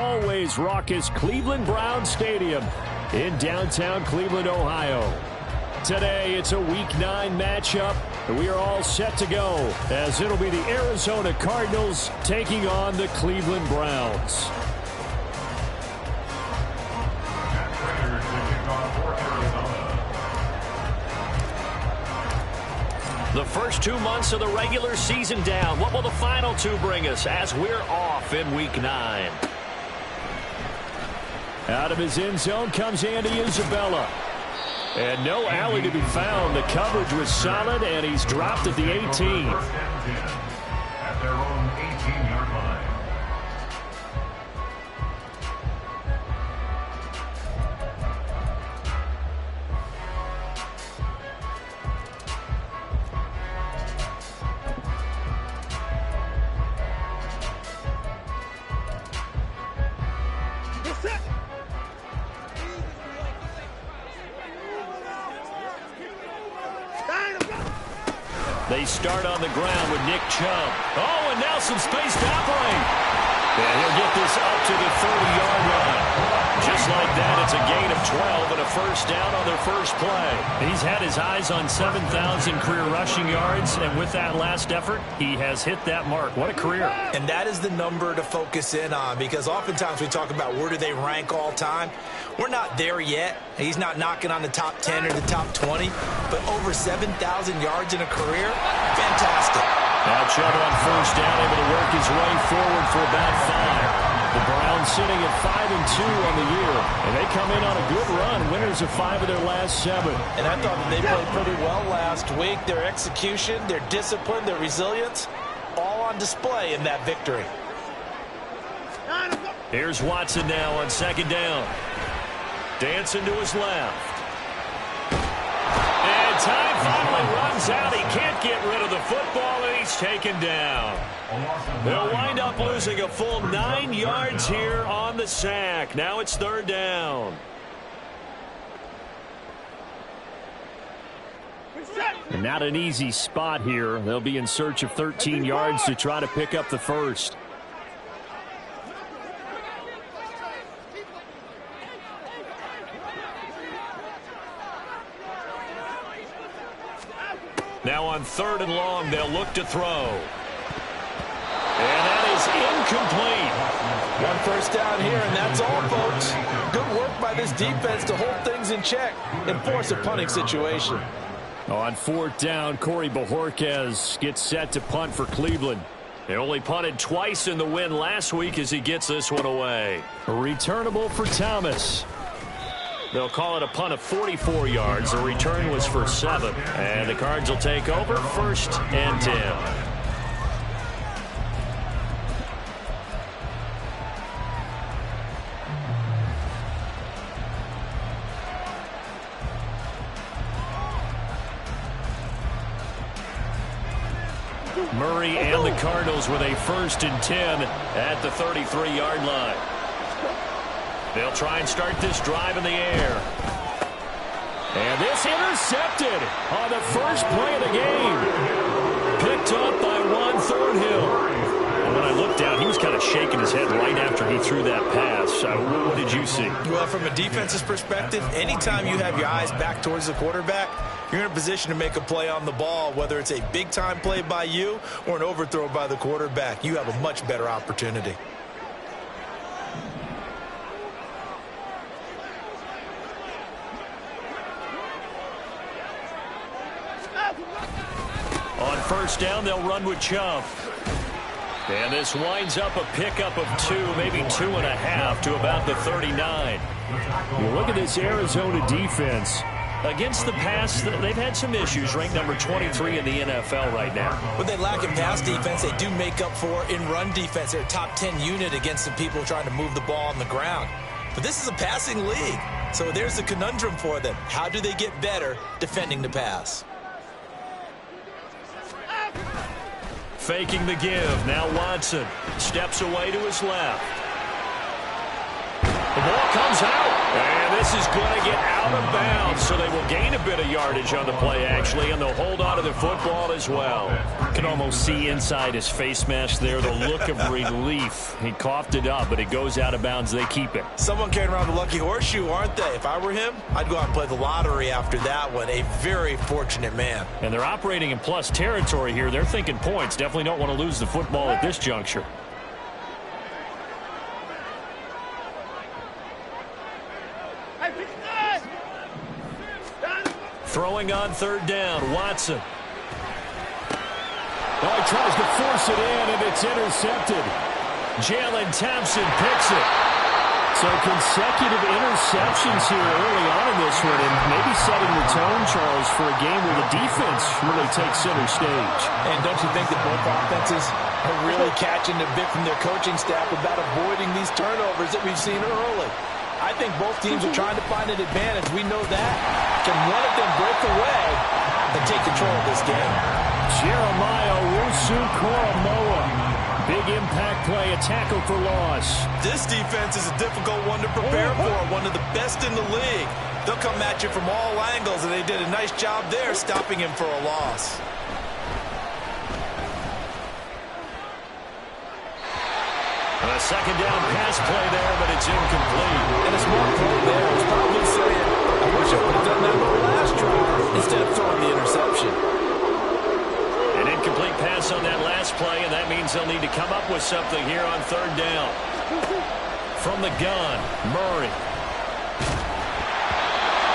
always raucous Cleveland Browns Stadium in downtown Cleveland, Ohio. Today, it's a Week 9 matchup, and we are all set to go as it'll be the Arizona Cardinals taking on the Cleveland Browns. The first 2 months of the regular season down. What will the final 2 bring us as we're off in Week 9? Out of his end zone comes Andy Isabella. And no alley to be found. The coverage was solid, and he's dropped at the 18. At their own 18-yard line. They start on the ground with Nick Chubb. Oh, and now some space to operate. And he'll get this up to the 30-yard line. Just like that, it's a gain of 12 and a first down on their first play. He's had his eyes on 7,000 career rushing yards, and with that last effort, he has hit that mark. What a career. And that is the number to focus in on, because oftentimes we talk about where do they rank all time. We're not there yet. He's not knocking on the top 10 or the top 20, but over 7,000 yards in a career, fantastic. Now Chubb on first down, able to work his way forward for about 5. The Browns sitting at 5-2 on the year, and they come in on a good run, winners of 5 of their last 7. And I thought that they played pretty well last week. Their execution, their discipline, their resilience, all on display in that victory. Here's Watson now on second down. Dancing to his left. And time finally runs out. He can't get rid of the football, and he's taken down. They'll wind up losing a full 9 yards here on the sack. Now it's third down. And not an easy spot here. They'll be in search of 13 yards to try to pick up the first. Now on third and long, they'll look to throw. And that is incomplete. One first down here, and that's all, folks. Good work by this defense to hold things in check and force a punting situation. On fourth down, Corey Bojorquez gets set to punt for Cleveland. They only punted twice in the win last week as he gets this one away. Returnable for Thomas. They'll call it a punt of 44 yards. The return was for 7. And the Cards will take over first and 10. Murray and the Cardinals with a first and 10 at the 33-yard line. They'll try and start this drive in the air. And this intercepted on the first play of the game. Picked up by Juan Thornhill. And when I looked down, he was kind of shaking his head right after he threw that pass. What did you see? Well, from a defense's perspective, anytime you have your eyes back towards the quarterback, you're in a position to make a play on the ball, whether it's a big-time play by you or an overthrow by the quarterback. You have a much better opportunity. On first down, they'll run with Chubb. And this winds up a pickup of 2, maybe 2.5 to about the 39. You look at this Arizona defense. Against the pass, they've had some issues, ranked number 23 in the NFL right now. When they lack in pass defense, they do make up for in run defense. They're a top 10 unit against the people trying to move the ball on the ground. But this is a passing league, so there's the conundrum for them. How do they get better defending the pass? Faking the give. Now Watson steps away to his left. The ball comes out, and this is going to get out of bounds, so they will gain a bit of yardage on the play, actually, and they'll hold on to the football as well. You can almost see inside his face mask there the look of relief. He coughed it up, but it goes out of bounds. They keep it. Someone carrying around the lucky horseshoe, aren't they? If I were him, I'd go out and play the lottery after that one. A very fortunate man. And they're operating in plus territory here. They're thinking points. Definitely don't want to lose the football at this juncture. Throwing on third down, Watson. Oh, he tries to force it in, and it's intercepted. Jalen Thompson picks it. So consecutive interceptions here early on in this one, and maybe setting the tone, Charles, for a game where the defense really takes center stage. And don't you think that both offenses are really catching a bit from their coaching staff about avoiding these turnovers that we've seen early? I think both teams are trying to find an advantage. We know that. Can one of them break away and take control of this game? Jeremiah Owusu-Koramoah. Big impact play, a tackle for loss. This defense is a difficult one to prepare for, one of the best in the league. They'll come at you from all angles, and they did a nice job there stopping him for a loss. A second down pass play there, but it's incomplete. And a smart play there. He's probably saying, I wish I would have done that on the last drive instead of throwing the interception. An incomplete pass on that last play, and that means they'll need to come up with something here on third down. From the gun, Murray.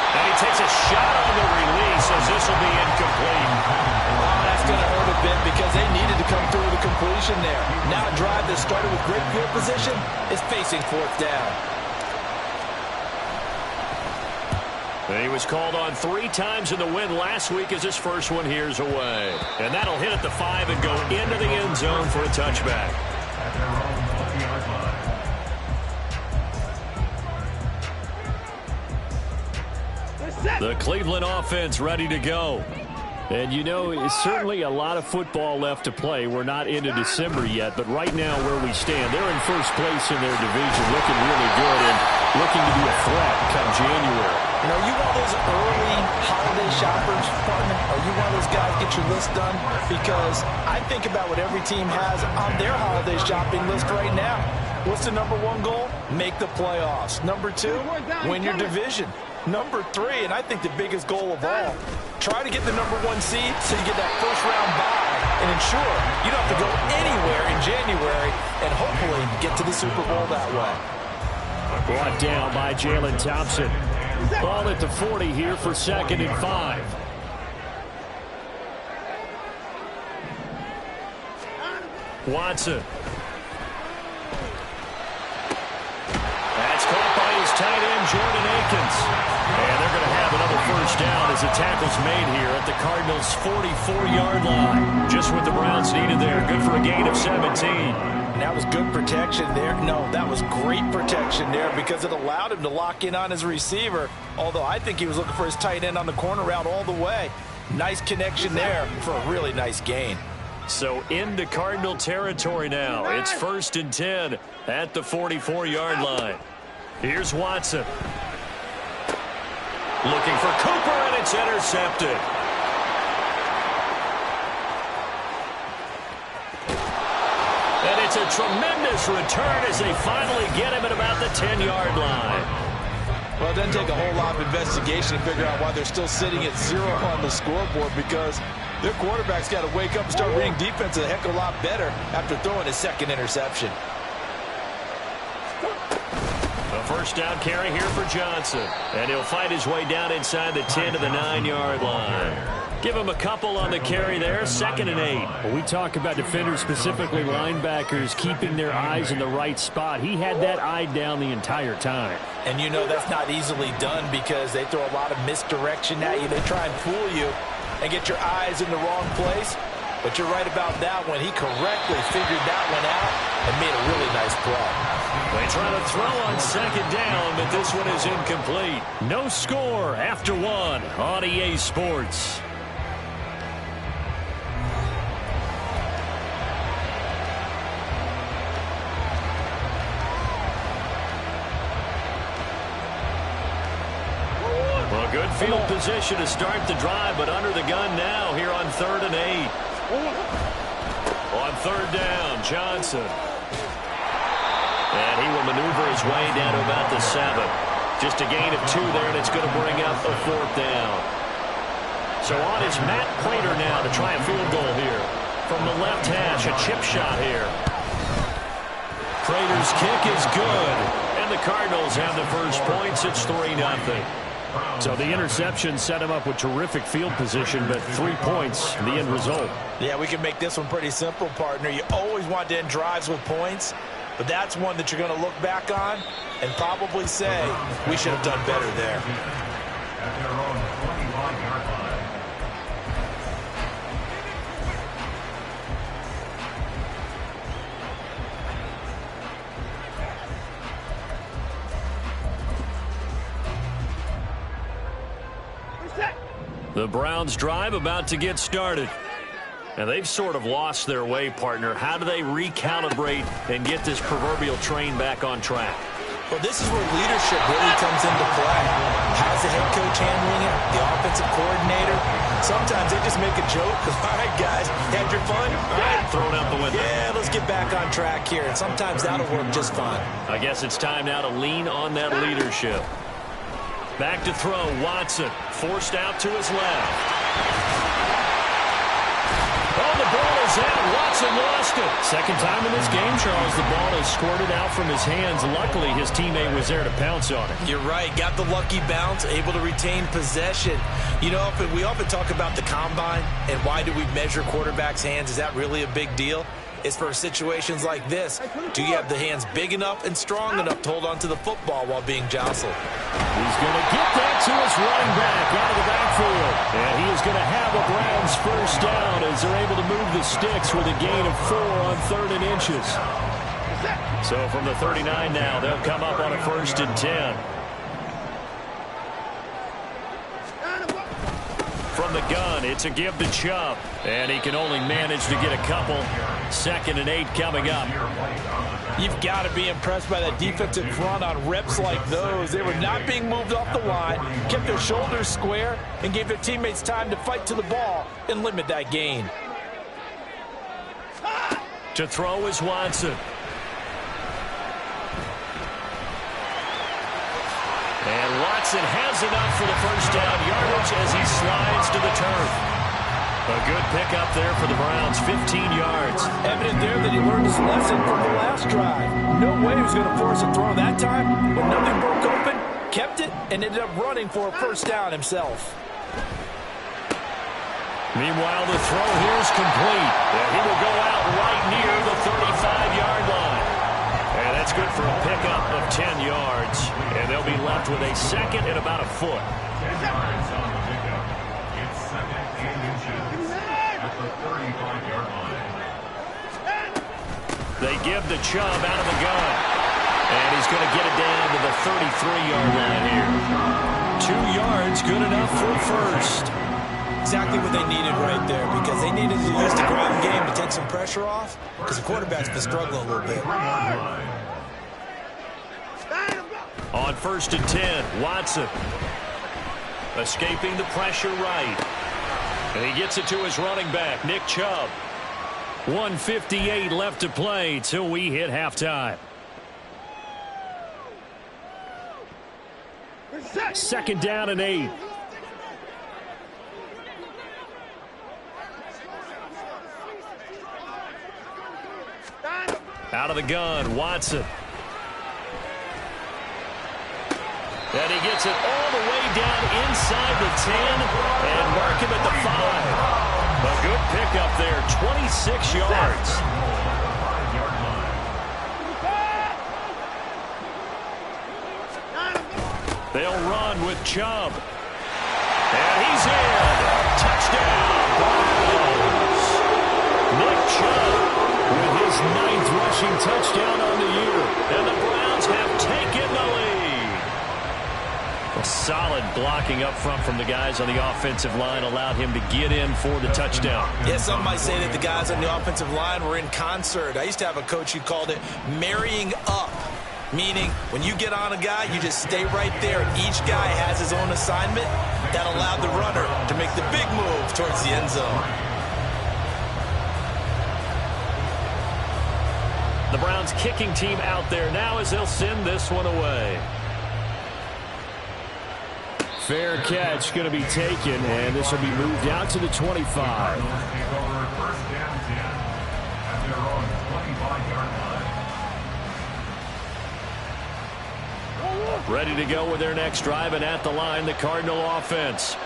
And he takes a shot on the release as this will be incomplete. Oh, that's going to hurt a bit because they needed to come through with a completion there. Now a drive that started with great field position is facing fourth down. And he was called on 3 times in the win last week as his first one here's away. And that'll hit at the 5 and go into the end zone for a touchback. At their own 1-yard line. The Cleveland offense ready to go. And, you know, it's certainly a lot of football left to play. We're not into December yet, but right now where we stand, they're in first place in their division, looking really good and looking to be a threat come January. You know, you one of those early holiday shoppers, partner? Are you one of those guys get your list done? Because I think about what every team has on their holiday shopping list right now. What's the number 1 goal? Make the playoffs. Number 2, win your division. Number 3, and I think the biggest goal of all, try to get the number 1 seed so you get that first round bye and ensure you don't have to go anywhere in January and hopefully get to the Super Bowl that way. Brought down by Jalen Thompson. Ball at the 40 here for 2nd and 5. Watson. That's caught by his tight end, Jordan Akins. And they're going to have another first down as the tackle's made here at the Cardinals' 44-yard line. Just what the Browns needed there. Good for a gain of 17. And that was good protection there. No, that was great protection there because it allowed him to lock in on his receiver. Although I think he was looking for his tight end on the corner route all the way. Nice connection there for a really nice gain. So into Cardinal territory now. It's 1st and 10 at the 44-yard line. Here's Watson. Looking for Cooper, and it's intercepted. And it's a tremendous return as they finally get him at about the 10-yard line. Well, it doesn't take a whole lot of investigation to figure out why they're still sitting at 0 on the scoreboard because their quarterback's got to wake up and start reading defense a heck of a lot better after throwing his 2nd interception. A first down carry here for Johnson. And he'll fight his way down inside the 10 to the 9-yard line. Give him a couple on the carry there, 2nd and 8. When we talk about defenders, specifically linebackers, keeping their eyes in the right spot, he had that eye down the entire time. And you know that's not easily done because they throw a lot of misdirection at you. They try and fool you and get your eyes in the wrong place. But you're right about that one. He correctly figured that one out and made a really nice play. They try to throw on 2nd down, but this one is incomplete. No score after 1 on EA Sports. field position to start the drive, but under the gun now here on 3rd and 8. On 3rd down, Johnson. And he will maneuver his way down to about the 7. Just a gain of 2 there, and it's going to bring up a 4th down. So on is Matt Prater now to try a field goal here. From the left hash, a chip shot here. Prater's kick is good. And the Cardinals have the first points. It's 3-0. So the interception set him up with terrific field position, but 3 points, the end result. Yeah, we can make this one pretty simple, partner. You always want to end drives with points, but that's one that you're going to look back on and probably say, we should have done better there. At their own 25-yard line. The Browns drive about to get started. And they've sort of lost their way, partner. How do they recalibrate and get this proverbial train back on track? Well, this is where leadership really comes into play. How's the head coach handling it? The offensive coordinator? Sometimes they just make a joke because, all right, guys, had your fun? All right, throw it out the window. Yeah, let's get back on track here. And sometimes that'll work just fine. I guess it's time now to lean on that leadership. Back to throw, Watson. Forced out to his left. Oh, the ball is out. Watson lost it. Second time in this game, Charles, the ball is squirted out from his hands. Luckily, his teammate was there to pounce on it. You're right. Got the lucky bounce, able to retain possession. You know, we often talk about the combine and why do we measure quarterbacks' hands. Is that really a big deal? It's for situations like this. Do you have the hands big enough and strong enough to hold on to the football while being jostled? He's going to get that to his running back out of the backfield. And he is going to have a Browns first down as they're able to move the sticks with a gain of 4 on 3rd and inches. So from the 39 now, they'll come up on a 1st and 10. From the gun, it's a give to Chubb. And he can only manage to get a couple. 2nd and 8 coming up. You've got to be impressed by that defensive front on reps like those. They were not being moved off the line, kept their shoulders square, and gave their teammates time to fight to the ball and limit that gain. To throw is Watson. And Watson has enough for the first down yardage as he slides to the turf. A good pickup there for the Browns, 15 yards. Evident there that he learned his lesson from the last drive. No way he was going to force a throw that time. When nothing broke open, kept it, and ended up running for a first down himself. Meanwhile, the throw here is complete. And he will go out right near the 35-yard line. And that's good for a pickup of 10 yards. And they'll be left with a 2nd and about a foot. 10 yards on the pickup. It's 2nd and inches at the 35-yard line. They give the Chubb out of the gun. And he's going to get it down to the 33-yard line here. 2 yards, good enough for a first. Exactly what they needed right there, because they needed to use the ground game to take some pressure off, because the quarterback's been struggling a little bit. On 1st and 10, Watson escaping the pressure right. And he gets it to his running back, Nick Chubb. 1:58 left to play till we hit halftime. 2nd down and 8. Out of the gun, Watson. And he gets it all the way down inside the 10 and mark him at the 5. A good pickup there, 26 yards. They'll run with Chubb. And he's in. Touchdown, Browns. Nick Chubb with his 9th rushing touchdown on the year. And the Browns have taken the lead. A solid blocking up front from the guys on the offensive line allowed him to get in for the touchdown. Yes, some might say that the guys on the offensive line were in concert. I used to have a coach who called it marrying up, meaning when you get on a guy, you just stay right there. Each guy has his own assignment, That allowed the runner to make the big move towards the end zone. The Browns kicking team out there now as they'll send this one away. Fair catch going to be taken, and this will be moved out to the 25. Ready to go with their next drive, and at the line, the Cardinal offense.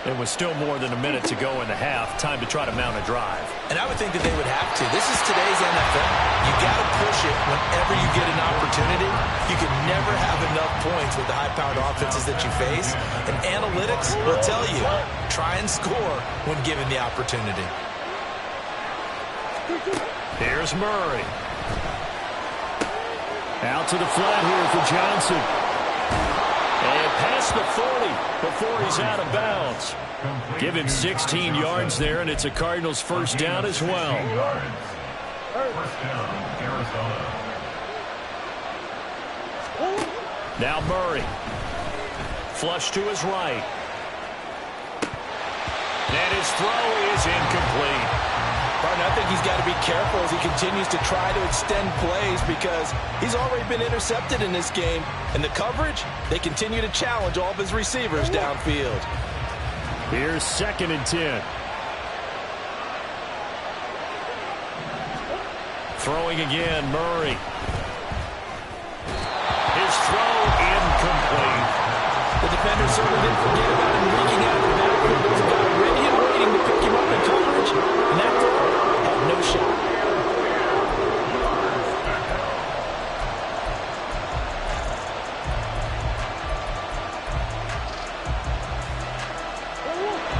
It was still more than a minute to go in the half. Time to try to mount a drive. And I would think that they would have to. This is today's NFL. You got to push it whenever you get an opportunity. You can never have enough points with the high-powered offenses that you face. And analytics will tell you, try and score when given the opportunity. Here's Murray. Out to the flat here for Johnson. And past the 40 before he's out of bounds. Give him 16 yards there, and it's a Cardinals first down as well. First down, Arizona. Now Murray. Flush to his right. And his throw is incomplete. Martin, I think he's got to be careful as he continues to try to extend plays because he's already been intercepted in this game. And the coverage, they continue to challenge all of his receivers downfield. Here's 2nd and 10. Throwing again, Murray. His throw incomplete. The defender certainly didn't forget about him leaking out of the backfield. There was a guy ready and waiting to pick him up in coverage, and that throw had no shot.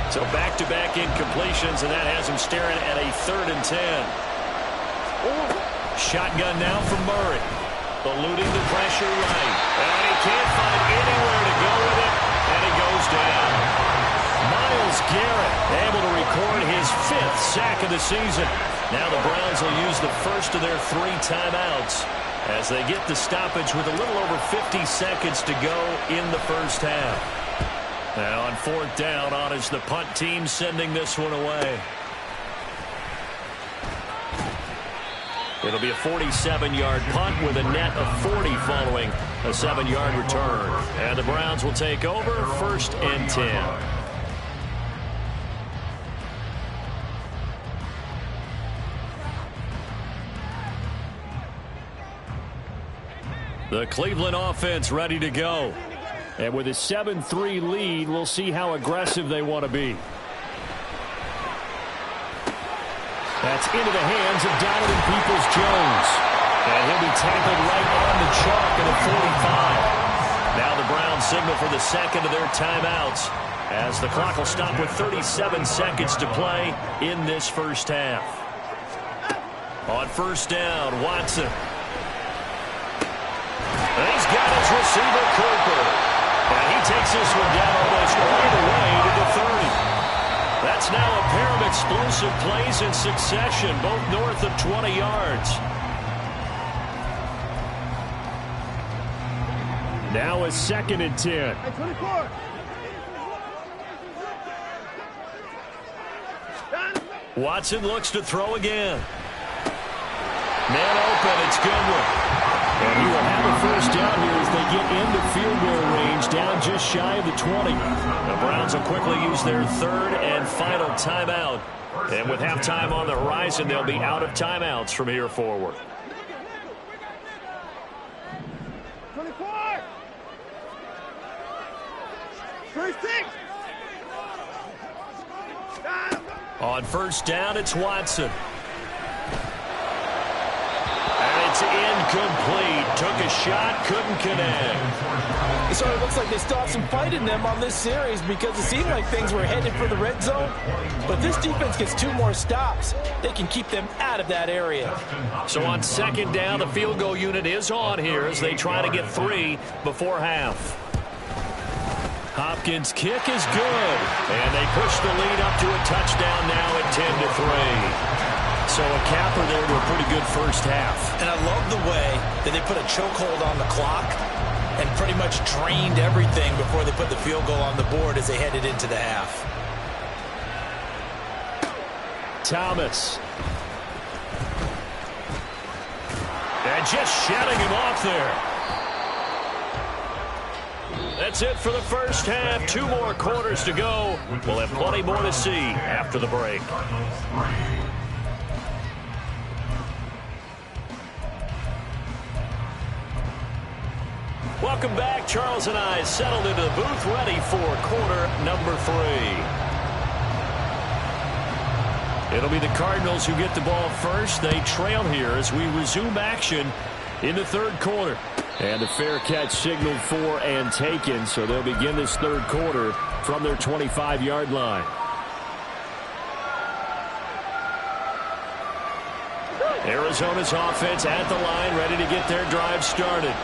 So back-to-back incompletions, and that has him staring at a 3rd and 10. Shotgun now from Murray. Eluding the pressure right. And he can't find anywhere to go with it, and he goes down. Myles Garrett able to record his 5th sack of the season. Now the Browns will use the first of their 3 timeouts as they get the stoppage with a little over 50 seconds to go in the first half. Now on 4th down, on is the punt team sending this one away. It'll be a 47-yard punt with a net of 40 following a 7-yard return. And the Browns will take over 1st and 10. The Cleveland offense ready to go. And with a 7-3 lead, we'll see how aggressive they want to be. That's into the hands of Donovan Peoples-Jones. And he'll be tackled right on the chalk at a 45. Now the Browns signal for the 2nd of their timeouts as the clock will stop with 37 seconds to play in this first half. On 1st down, Watson. And he's got his receiver, Cooper. And he takes this one down almost all the way to the 30. That's now a pair of explosive plays in succession, both north of 20 yards. Now a 2nd and 10. Watson looks to throw again. Man open, it's Goodwin. And he will have a first down here as they get into field goal range, down just shy of the 20. The Browns will quickly use their 3rd and final timeout. And with halftime on the horizon, they'll be out of timeouts from here forward. 24. 36. On 1st down, it's Watson. And it's incomplete. Took a shot, couldn't connect. So it looks like they still have some fight in them on this series because it seemed like things were headed for the red zone. But this defense gets 2 more stops. They can keep them out of that area. So on 2nd down, the field goal unit is on here as they try to get 3 before half. Hopkins' kick is good. And they push the lead up to a touchdown now at 10-3. So a capper there to a pretty good first half. And I love the way that they put a chokehold on the clock and pretty much drained everything before they put the field goal on the board as they headed into the half. Thomas. And just shutting him off there. That's it for the first half. 2 more quarters to go. We'll have plenty more to see after the break. Welcome back. Charles and I settled into the booth, ready for quarter number 3. It'll be the Cardinals who get the ball first. They trail here as we resume action in the third quarter. And the fair catch signaled for and taken, so they'll begin this third quarter from their 25-yard line. Arizona's offense at the line, ready to get their drive started.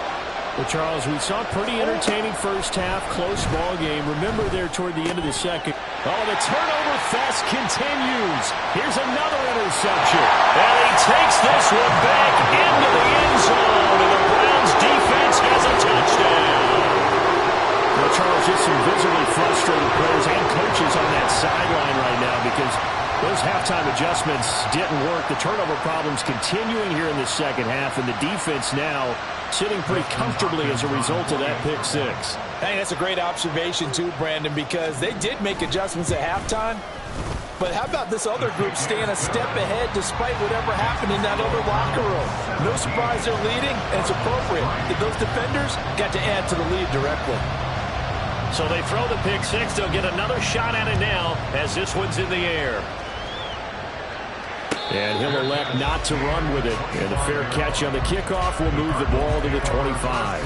Well, Charles, we saw a pretty entertaining first half, close ball game. Remember there toward the end of the second. Oh, the turnover fest continues. Here's another interception. And he takes this one back into the end zone. And the Browns defense has a touchdown. Well, Charles, just some visibly frustrated players and coaches on that sideline right now because those halftime adjustments didn't work. The turnover problems continuing here in the second half, and the defense now sitting pretty comfortably as a result of that pick six. Hey, that's a great observation too, Brandon, because they did make adjustments at halftime. But how about this other group staying a step ahead despite whatever happened in that other locker room? No surprise they're leading, and it's appropriate that those defenders got to add to the lead directly. So they throw the pick six. They'll get another shot at it now as this one's in the air. And he'll elect not to run with it. And the fair catch on the kickoff will move the ball to the 25.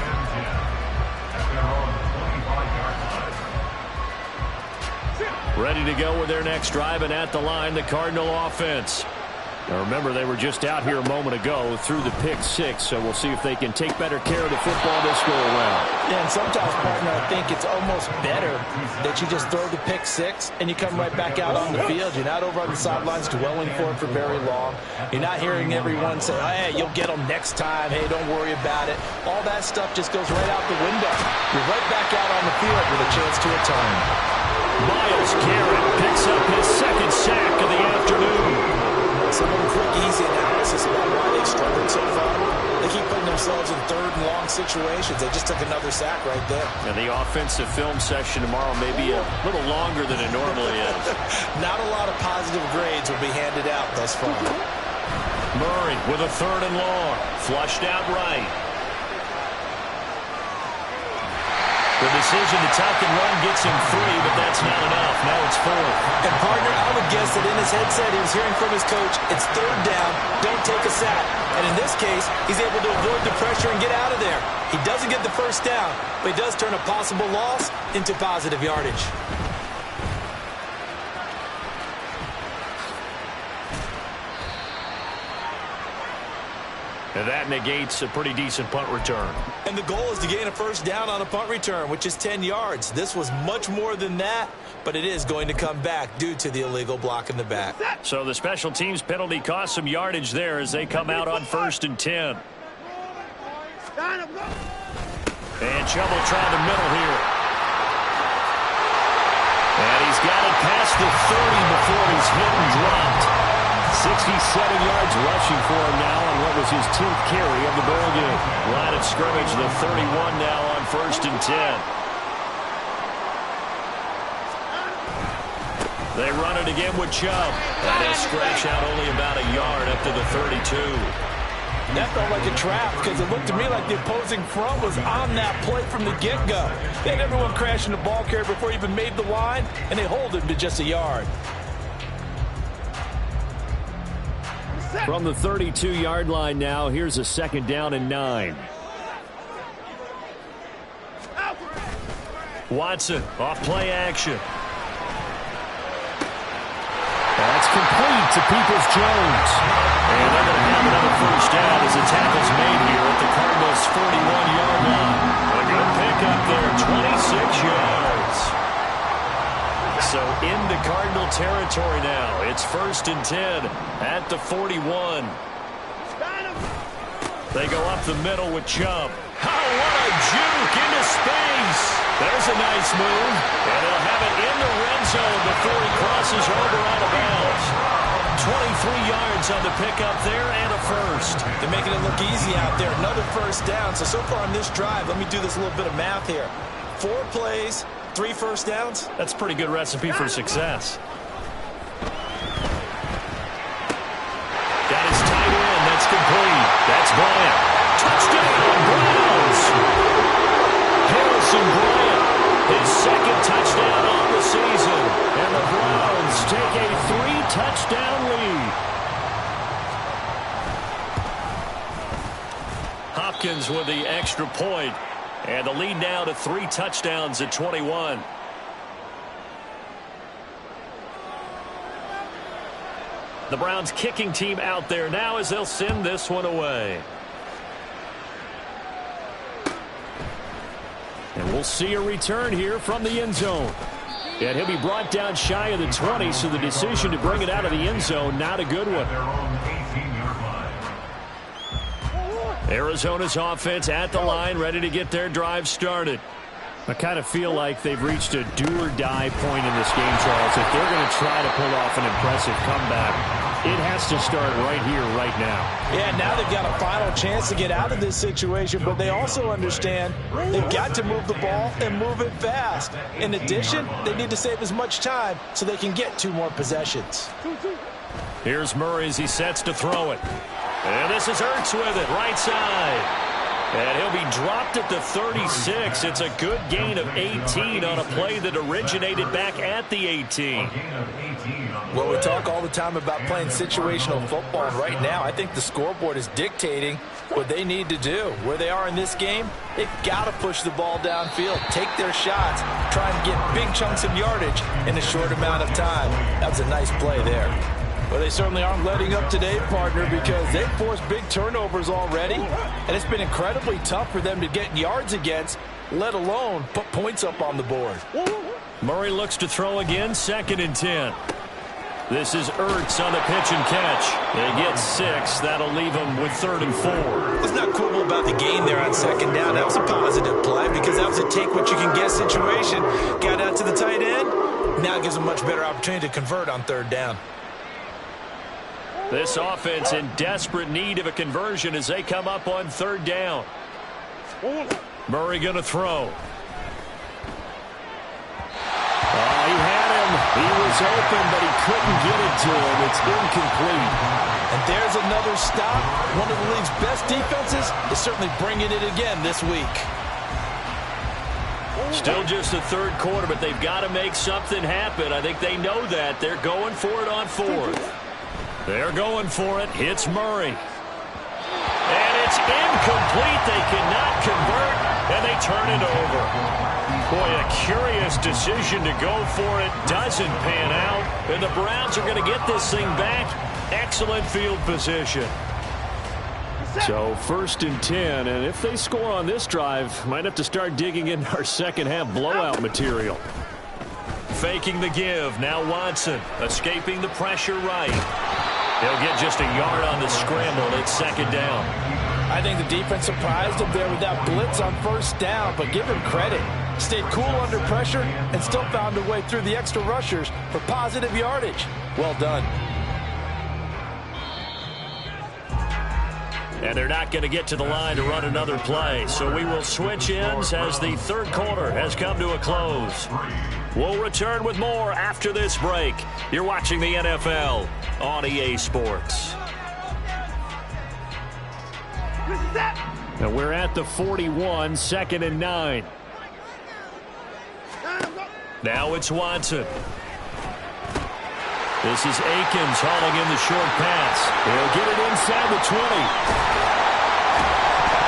Ready to go with their next drive, and at the line, the Cardinal offense. Now remember, they were just out here a moment ago through the pick six, so we'll see if they can take better care of the football this go around. Yeah, and sometimes, partner, I think it's almost better that you just throw the pick six and you come right back out on the field. You're not over on the sidelines dwelling for it for very long. You're not hearing everyone say, hey, you'll get them next time. Hey, don't worry about it. All that stuff just goes right out the window. You're right back out on the field with a chance to return. Myles Garrett picks up his second sack of the afternoon. Some quick, easy analysis about why they struggled so far. They keep putting themselves in third and long situations. They just took another sack right there. And the offensive film session tomorrow may be a little longer than it normally is. Not a lot of positive grades will be handed out thus far. Murray with a third and long. Flushed out right. The decision to tuck and run gets him 3, but that's not enough. Now it's 4. And, partner, I would guess that in his headset he was hearing from his coach, it's third down, don't take a sack. And in this case, he's able to avoid the pressure and get out of there. He doesn't get the first down, but he does turn a possible loss into positive yardage. And that negates a pretty decent punt return. And the goal is to gain a first down on a punt return, which is 10 yards. This was much more than that, but it is going to come back due to the illegal block in the back. So the special teams penalty cost some yardage there as they come out on 1st and 10. And Chubb will try the middle here. And he's got it past the 30 before he's hit and dropped. 67 yards rushing for him now on what was his 10th carry of the ball game. Line of scrimmage, the 31 now on 1st and 10. They run it again with Chubb. And he'll stretch out only about a yard up to the 32. That felt like a trap because it looked to me like the opposing front was on that play from the get-go. They had everyone crashing the ball carrier before he even made the line, and they hold him to just a yard. From the 32-yard line now, here's a 2nd down and 9. Watson off play action. That's complete to Peoples-Jones. And they're going to have another first down as the tackle's made here at the Cardinals' 41-yard line. A good pickup there, 26 yards. So into Cardinal territory now. It's 1st and 10 at the 41. They go up the middle with Chubb. Oh, what a juke into a nice move. And he'll have it in the red zone before he crosses over out of bounds. 23 yards on the pickup there and a first. They're making it look easy out there. Another first down. So far on this drive, let me do this little bit of math here. 4 plays, 3 first downs. That's a pretty good recipe for success. Got his tight end. That's complete. That's Bryant. Touchdown, Browns. Harrison Bryant, his second touchdown on the season. And the Browns take a 3-touchdown lead. Hopkins with the extra point. And the lead now to 3 touchdowns at 21. The Browns kicking team out there now as they'll send this one away. And we'll see a return here from the end zone. And he'll be brought down shy of the 20, so the decision to bring it out of the end zone, not a good one. Arizona's offense at the line, ready to get their drive started. I kind of feel like they've reached a do-or-die point in this game, Charles. If they're going to try to pull off an impressive comeback, it has to start right here, right now. Yeah, now they've got a final chance to get out of this situation, but they also understand they've got to move the ball and move it fast. In addition, they need to save as much time so they can get 2 more possessions. Here's Murray as he sets to throw it. And this is Ertz with it, right side. And he'll be dropped at the 36. It's a good gain of 18 on a play that originated back at the 18. Well, we talk all the time about playing situational football, and right now I think the scoreboard is dictating what they need to do. Where they are in this game, they've got to push the ball downfield, take their shots, try and get big chunks of yardage in a short amount of time. That was a nice play there. Well, they certainly aren't letting up today, partner, because they've forced big turnovers already, and it's been incredibly tough for them to get yards against, let alone put points up on the board. Murray looks to throw again, 2nd and 10. This is Ertz on the pitch and catch. They get 6. That'll leave them with 3rd and 4. What's not cool about the gain there on 2nd down? That was a positive play because that was a take-what-you-can-get situation. Got out to the tight end. Now gives them a much better opportunity to convert on 3rd down. This offense in desperate need of a conversion as they come up on 3rd down. Murray going to throw. He had him. He was open, but he couldn't get it to him. It's incomplete. And there's another stop. One of the league's best defenses is certainly bringing it again this week. Still just the 3rd quarter, but they've got to make something happen. I think they know that. They're going for it on 4th. They're going for it. Hits Murray. And it's incomplete. They cannot convert, and they turn it over. Boy, a curious decision to go for it. Doesn't pan out. And the Browns are going to get this thing back. Excellent field position. So 1st and 10, and if they score on this drive, might have to start digging in our second-half blowout material. Faking the give. Now Watson escaping the pressure right. He'll get just a yard on the scramble. It's 2nd down. I think the defense surprised him there with that blitz on 1st down, but give him credit. Stayed cool under pressure and still found a way through the extra rushers for positive yardage. Well done. And they're not going to get to the line to run another play. So we will switch ends as the 3rd quarter has come to a close. We'll return with more after this break. You're watching the NFL on EA Sports. Now we're at the 41, 2nd and 9. Now it's Watson. This is Akins hauling in the short pass. He'll get it inside the 20.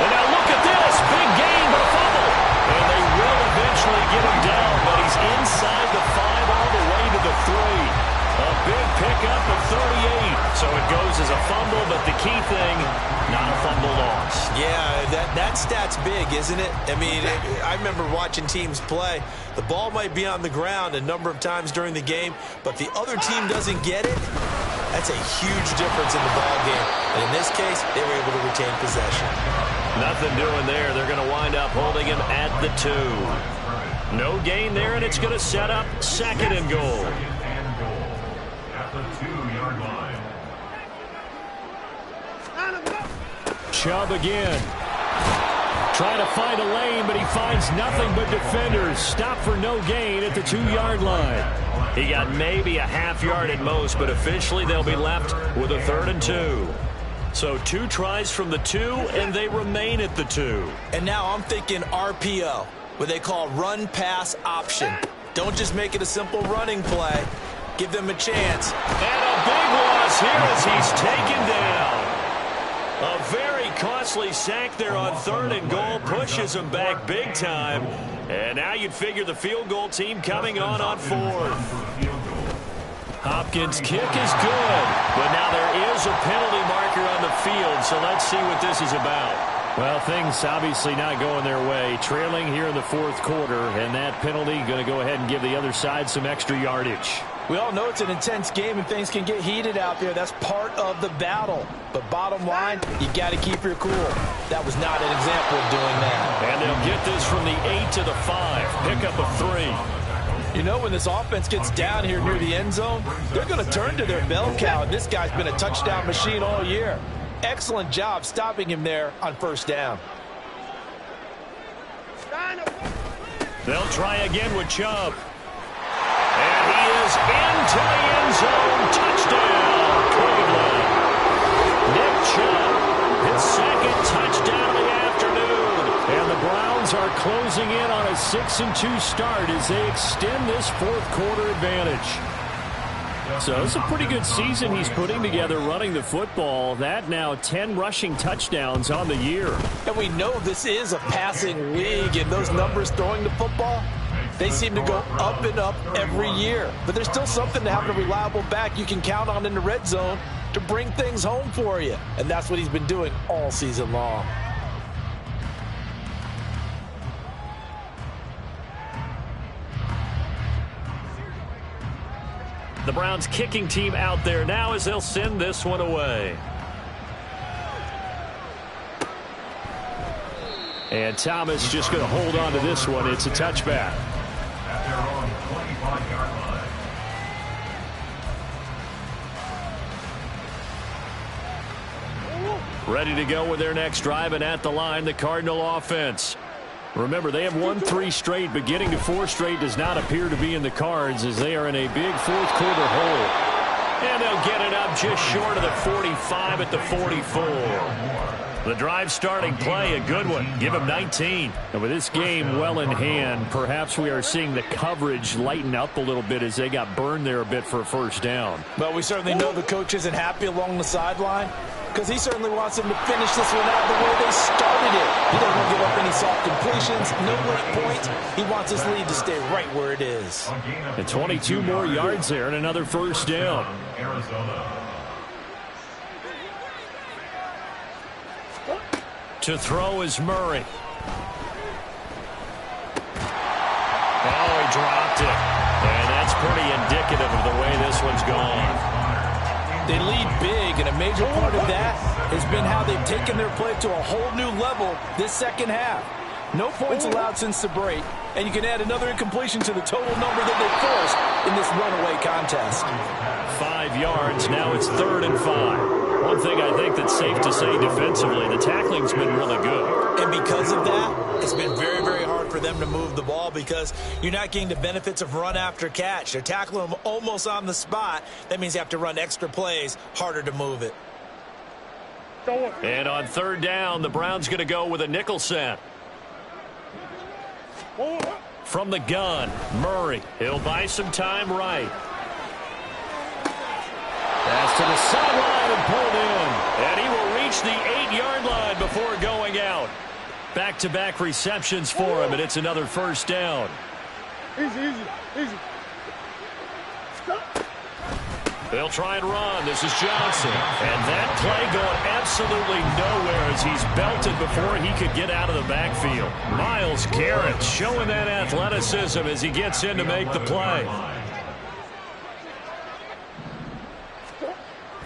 And now look at this. Big gain, but a fumble. And they will eventually get him down, but he's inside the 5 all the way to the 3. A big pickup of 38. So it goes as a fumble, but the key thing, not a fumble loss. Yeah, that stat's big, isn't it? I mean, I remember watching teams play. The ball might be on the ground a number of times during the game, but the other team doesn't get it. That's a huge difference in the ball game. And in this case, they were able to retain possession. Nothing doing there. They're going to wind up holding him at the 2. No gain there, and it's going to set up 2nd and goal. At the 2-yard line. Chubb again. Trying to find a lane, but he finds nothing but defenders. Stop for no gain at the 2-yard line. He got maybe a half yard at most, but officially they'll be left with a 3rd and 2. So 2 tries from the 2, and they remain at the 2. And now I'm thinking RPO, what they call run-pass option. Don't just make it a simple running play. Give them a chance. And a big loss here as he's taken down. A very costly sack there on 3rd and goal. Pushes him back big time. And now you'd figure the field goal team coming on 4th. Hopkins' kick is good, but now there is a penalty marker on the field, so let's see what this is about. Well, things obviously not going their way. Trailing here in the 4th quarter, and that penalty going to go ahead and give the other side some extra yardage. We all know it's an intense game and things can get heated out there. That's part of the battle. But bottom line, you got to keep your cool. That was not an example of doing that. And they'll get this from the 8 to the 5. Pick up a 3. You know, when this offense gets down here near the end zone, they're going to turn to their bell cow. And this guy's been a touchdown machine all year. Excellent job stopping him there on 1st down. They'll try again with Chubb. And he is into the end zone. Touchdown, Cleveland. Nick Chubb, his 2nd touchdown of the afternoon. And the Browns are closing in on a 6-2 start as they extend this 4th quarter advantage. So it's a pretty good season he's putting together running the football. That now 10 rushing touchdowns on the year. And we know this is a passing league, and those numbers throwing the football, they seem to go up and up every year. But there's still something to having a reliable back you can count on in the red zone to bring things home for you. And that's what he's been doing all season long. The Browns kicking team out there now as they'll send this one away. And Thomas just going to hold on to this one. It's a touchback. At their own 25-yard line. Ready to go with their next drive, and at the line, the Cardinal offense. Remember, they have won 3 straight, but getting to 4 straight does not appear to be in the cards as they are in a big 4th quarter hole. And they'll get it up just short of the 45 at the 44. The drive starting play, a good one. Give him 19. And with this game well in hand, perhaps we are seeing the coverage lighten up a little bit as they got burned there a bit for a 1st down. But we certainly know the coach isn't happy along the sideline, because he certainly wants them to finish this one out the way they started it. He doesn't want to give up any soft completions, no late points. He wants his lead to stay right where it is. And 22 more yards there and another 1st down. Arizona. To throw is Murray. Oh, he dropped it. And that's pretty indicative of the way this one's gone. They lead big, and a major part of that has been how they've taken their play to a whole new level this 2nd half. No points allowed since the break, and you can add another incompletion to the total number that they forced in this runaway contest. 5 yards, now it's 3rd and 5. One thing I think that's safe to say defensively, the tackling's been really good. And because of that, it's been very, very hard for them to move the ball because you're not getting the benefits of run after catch. They're tackling them almost on the spot. That means you have to run extra plays, harder to move it. And on 3rd down, the Browns going to go with a nickel set. From the gun, Murray. He'll buy some time right. Pass to the sideline and pulled in. And he will reach the 8-yard line before going out. Back-to-back receptions for him, and it's another 1st down. Easy. They'll try and run. This is Johnson. And that play going absolutely nowhere as he's belted before he could get out of the backfield. Myles Garrett showing that athleticism as he gets in to make the play.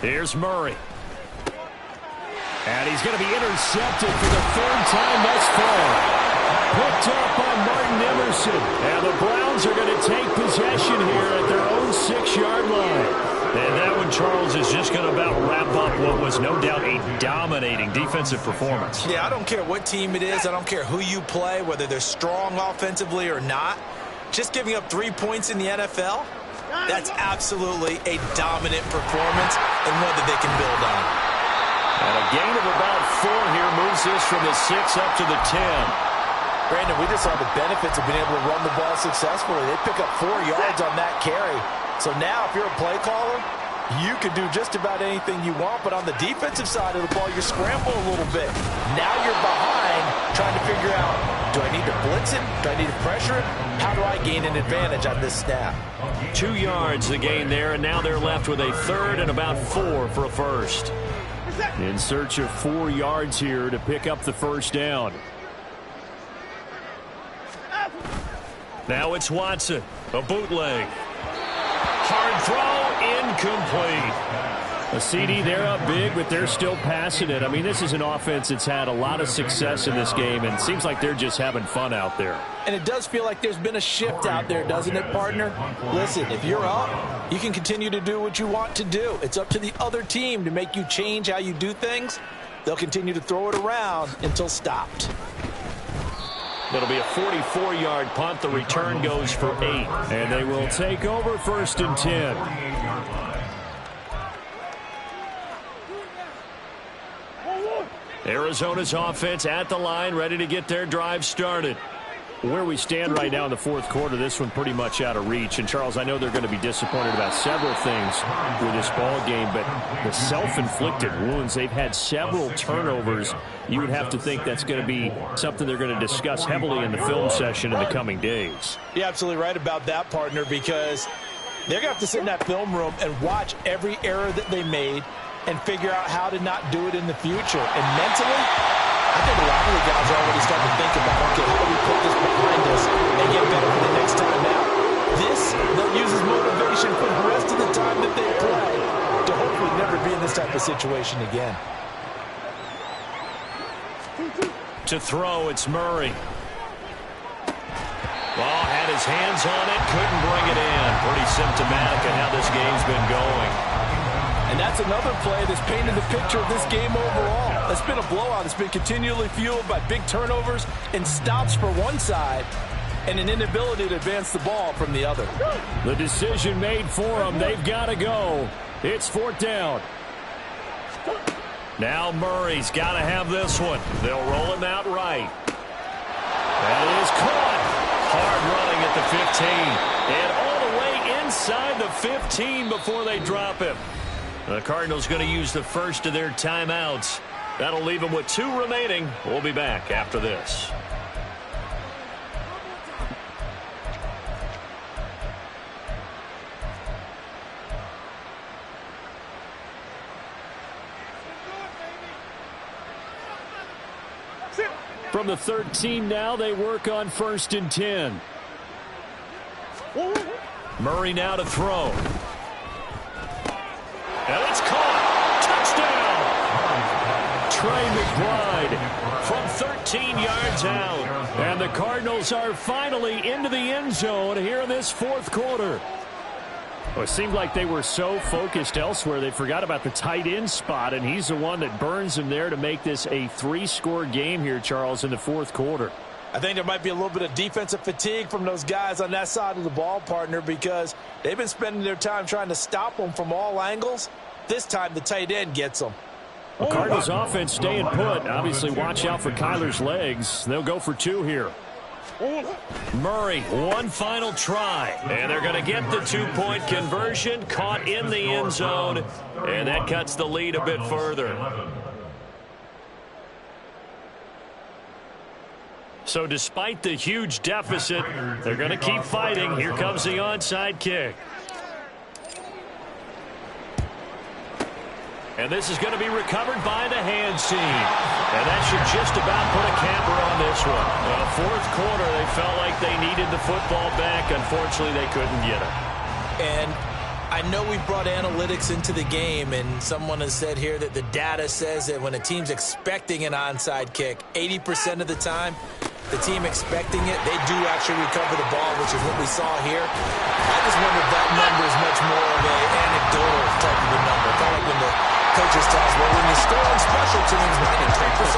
Here's Murray. And he's going to be intercepted for the third time thus far. Picked up by Martin Emerson. And the Browns are going to take possession here at their own 6-yard line. And that one, Charles, is just going to about wrap up what was no doubt a dominating defensive performance. Yeah, I don't care what team it is. I don't care who you play, whether they're strong offensively or not. Just giving up 3 points in the NFL, that's absolutely a dominant performance and one that they can build on. And a gain of about 4 here moves this from the 6 up to the 10. Brandon, we just saw the benefits of being able to run the ball successfully. They pick up 4 yards on that carry. So now if you're a play caller, you can do just about anything you want. But on the defensive side of the ball, you scramble a little bit. Now you're behind trying to figure out, do I need to blitz him? Do I need to pressure him? How do I gain an advantage on this snap? 2 yards the gain there, and now they're left with a third and about 4 for a first. In search of 4 yards here to pick up the first down. Now it's Watson, a bootleg. Hard throw, incomplete. A CD, they're up big, but they're still passing it. I mean, this is an offense that's had a lot of success in this game, and it seems like they're just having fun out there. And it does feel like there's been a shift out there, doesn't it, partner? Listen, if you're up, you can continue to do what you want to do. It's up to the other team to make you change how you do things. They'll continue to throw it around until stopped. It'll be a 44-yard punt. The return goes for 8. And they will take over 1st and 10. Arizona's offense at the line, ready to get their drive started. Where we stand right now in the 4th quarter, this one pretty much out of reach. And, Charles, I know they're going to be disappointed about several things with this ball game, but the self-inflicted wounds, they've had several turnovers. You would have to think that's going to be something they're going to discuss heavily in the film session in the coming days. You're absolutely right about that, partner, because they're going to have to sit in that film room and watch every error that they made and figure out how to not do it in the future. And mentally, I think a lot of the guys are already starting to think about, okay, how do we put this behind us and get better for the next time out? This, they'll use as motivation for the rest of the time that they play to hopefully never be in this type of situation again. To throw, it's Murray. Ball had his hands on it, couldn't bring it in. Pretty symptomatic of how this game's been going. And that's another play that's painted the picture of this game overall. It's been a blowout. It's been continually fueled by big turnovers and stops for one side and an inability to advance the ball from the other. The decision made for them. They've got to go. It's 4th down. Now Murray's got to have this one. They'll roll him out right. That is caught. Hard running at the 15. And all the way inside the 15 before they drop him. The Cardinals going to use the first of their timeouts. That'll leave them with 2 remaining. We'll be back after this. From the 13 now, they work on 1st and 10. Murray now to throw. And it's caught. Touchdown. Trey McBride from 13 yards out. And the Cardinals are finally into the end zone here in this 4th quarter. Well, it seemed like they were so focused elsewhere, they forgot about the tight end spot, and he's the one that burns them there to make this a 3-score game here, Charles, in the 4th quarter. I think there might be a little bit of defensive fatigue from those guys on that side of the ball, partner, because they've been spending their time trying to stop them from all angles. This time the tight end gets them. The Cardinals offense staying put. Obviously, watch out for Kyler's legs. They'll go for 2 here. Murray, one final try. And they're going to get the 2-point conversion, caught in the end zone. And that cuts the lead a bit further. So despite the huge deficit, they're going to keep fighting. Here comes the onside kick. And this is going to be recovered by the hands team. And that should just about put a capper on this one. Well, 4th quarter, they felt like they needed the football back. Unfortunately, they couldn't get it. And I know we brought analytics into the game, and someone has said here that the data says that when a team's expecting an onside kick, 80% of the time, the team expecting it, they do actually recover the ball, which is what we saw here. I just wonder if that number is much more of an anecdotal type of a number. Kind of like when the coaches tell us, well, when you score on special teams, 93%